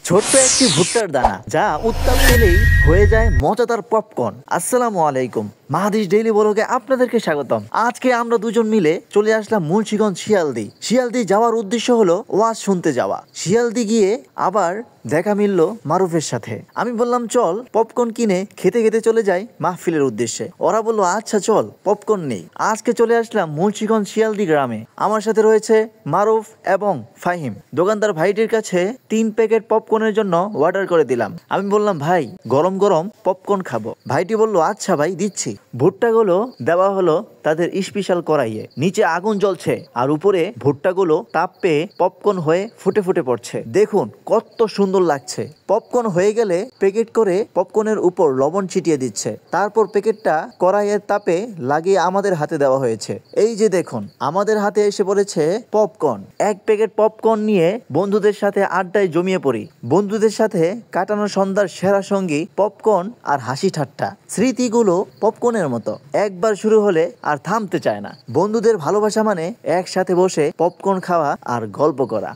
ছোট্ট একটি ভুট্টার দানা যা উত্তাপ পেলেই হয়ে যায় মজাদার পপকর্ন। আসসালামু আলাইকুম, মাহাদিস ডেইলি ব্লগে আপনাদেরকে স্বাগতম। আজকে আমরা দুজন মিলে চলে আসলাম মুন্সিগঞ্জ শিয়ালদি। শিয়ালদি যাওয়ার উদ্দেশ্য হলো ওয়াজ শুনতে যাওয়া। শিয়ালদি গিয়ে আবার দেখা মিলল মারুফের সাথে। আমি বললাম চল পপকর্ন কিনে খেতে খেতে চলে যাই মাহফিলের উদ্দেশ্যে। ওরা বলল আচ্ছা চল, পপকর্ন নেই। আজকে চলে আসলাম মুন্সিগঞ্জ শিয়ালদি গ্রামে। আমার সাথে রয়েছে মারুফ এবং ফাহিম। দোকানদার ভাইটির কাছে 3 প্যাকেট পপকর্নের জন্য অর্ডার করে দিলাম। আমি বললাম ভাই গরম গরম পপকর্ন খাবো। ভাইটি বলল আচ্ছা ভাই দিচ্ছি। ভুট্টাগুলো দেওয়া হলো তাদের স্পেশাল কড়াইয়ে। নিচে আগুন জ্বলছে আর উপরে ভুট্টাগুলো তাপ পেয়ে পপকর্ন হয়ে ফুটে ফুটে পড়ছে। দেখুন কত সুন্দর লাগছে। পপকর্ন হয়ে গেলে প্যাকেট করে পপকর্নের উপর লবণ ছিটিয়ে দিচ্ছে। তারপর প্যাকেটটা কড়াইয়ের তাপে লাগিয়ে আমাদের হাতে দেওয়া হয়েছে। এই যে দেখুন আমাদের হাতে এসে পড়েছে পপকর্ন। 1 প্যাকেট পপকর্ন নিয়ে বন্ধুদের সাথে আড্ডায় জমিয়ে পড়ি। বন্ধুদের সাথে কাটানো সন্ধ্যার সেরা সঙ্গী পপকর্ন আর হাসি ঠাট্টা। স্মৃতিগুলো পপকর্নের মতো, একবার শুরু হলে আর থামতে চায় না। বন্ধুদের ভালোবাসা মানে একসাথে বসে পপকর্ন খাওয়া আর গল্প করা।